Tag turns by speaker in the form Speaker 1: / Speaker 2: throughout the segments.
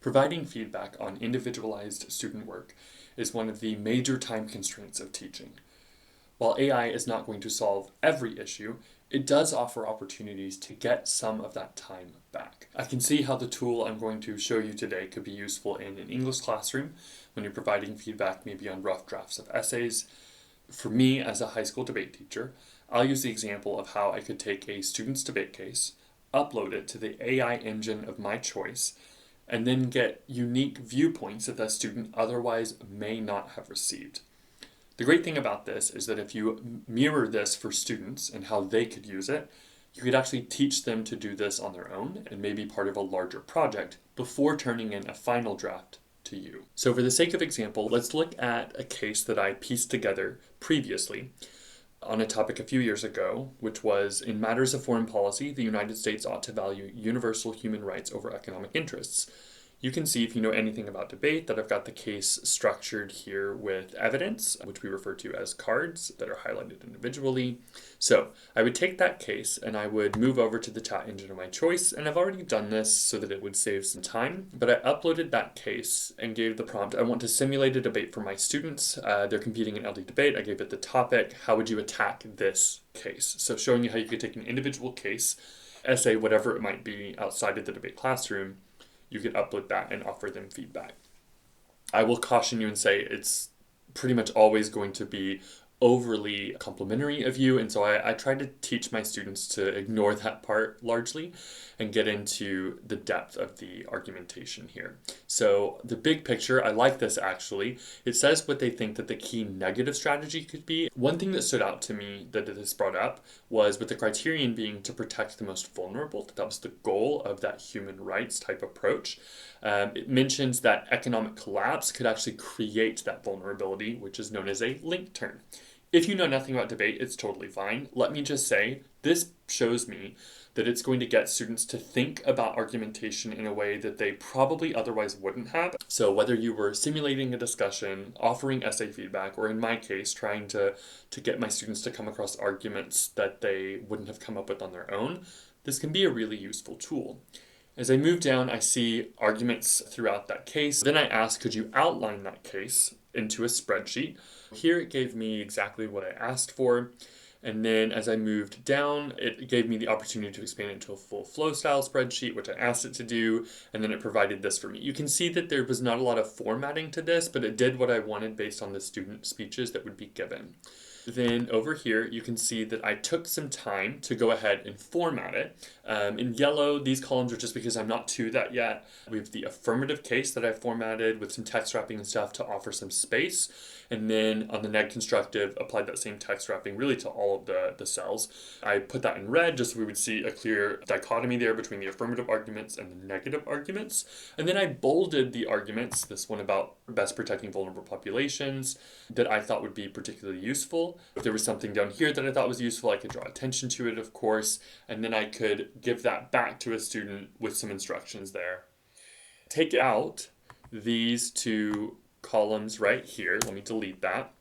Speaker 1: Providing feedback on individualized student work is one of the major time constraints of teaching. While AI is not going to solve every issue, it does offer opportunities to get some of that time back. I can see how the tool I'm going to show you today could be useful in an English classroom when you're providing feedback maybe on rough drafts of essays. For me, as a high school debate teacher, I'll use the example of how I could take a student's debate case, upload it to the AI engine of my choice, and then get unique viewpoints that the student otherwise may not have received. The great thing about this is that if you mirror this for students and how they could use it, you could actually teach them to do this on their own and maybe part of a larger project before turning in a final draft to you. So for the sake of example, let's look at a case that I pieced together previously on a topic a few years ago, which was in matters of foreign policy, the United States ought to value universal human rights over economic interests. You can see, if you know anything about debate, that I've got the case structured here with evidence, which we refer to as cards that are highlighted individually. So I would take that case and I would move over to the chat engine of my choice, and I've already done this so that it would save some time, but I uploaded that case and gave the prompt, I want to simulate a debate for my students. They're competing in LD debate. I gave it the topic, how would you attack this case? So showing you how you could take an individual case, essay, whatever it might be outside of the debate classroom, you could upload that and offer them feedback. I will caution you and say it's pretty much always going to be overly complimentary of you, and so I try to teach my students to ignore that part largely and get into the depth of the argumentation here. So the big picture, I like this actually. It says what they think that the key negative strategy could be. One thing that stood out to me that it has brought up was with the criterion being to protect the most vulnerable. That was the goal of that human rights type approach. It mentions that economic collapse could actually create that vulnerability, which is known as a link turn. If you know nothing about debate, it's totally fine. Let me just say, this shows me that it's going to get students to think about argumentation in a way that they probably otherwise wouldn't have. So whether you were simulating a discussion, offering essay feedback, or in my case, trying to get my students to come across arguments that they wouldn't have come up with on their own, this can be a really useful tool. As I move down, I see arguments throughout that case. Then I ask, could you outline that case into a spreadsheet? Here it gave me exactly what I asked for. And then as I moved down, it gave me the opportunity to expand it into a full flow style spreadsheet, which I asked it to do. And then it provided this for me. You can see that there was not a lot of formatting to this, but it did what I wanted based on the student speeches that would be given. Then over here, you can see that I took some time to go ahead and format it. In yellow, these columns are just because I'm not to that yet. We have the affirmative case that I formatted with some text wrapping and stuff to offer some space. And then on the neg constructive, applied that same text wrapping really to all of the cells. I put that in red just so we would see a clear dichotomy there between the affirmative arguments and the negative arguments. And then I bolded the arguments, this one about best protecting vulnerable populations, that I thought would be particularly useful. If there was something down here that I thought was useful, I could draw attention to it, of course, and then I could give that back to a student with some instructions there. Take out these two columns right here. Let me delete that.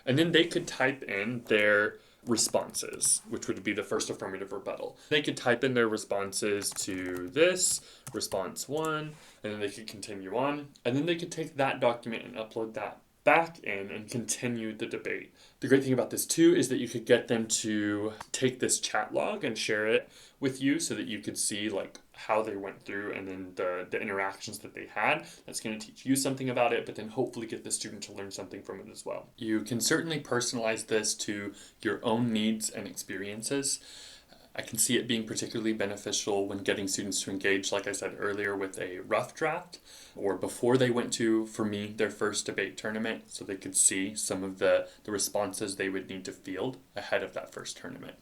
Speaker 1: And then they could type in their responses, which would be the first affirmative rebuttal. They could type in their responses to this, response 1, and then they could continue on. And then they could take that document and upload that back in and continue the debate. The great thing about this too is that you could get them to take this chat log and share it with you so that you could see like how they went through and then the interactions that they had. That's going to teach you something about it, but then hopefully get the student to learn something from it as well. You can certainly personalize this to your own needs and experiences. I can see it being particularly beneficial when getting students to engage, like I said earlier, with a rough draft or before they went to, for me, their first debate tournament, so they could see some of the responses they would need to field ahead of that first tournament.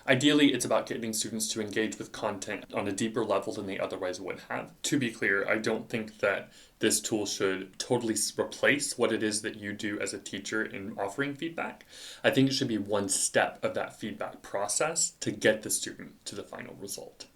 Speaker 1: Ideally, it's about getting students to engage with content on a deeper level than they otherwise would have. To be clear, I don't think that this tool should totally replace what it is that you do as a teacher in offering feedback. I think it should be one step of that feedback process to get the student to the final result.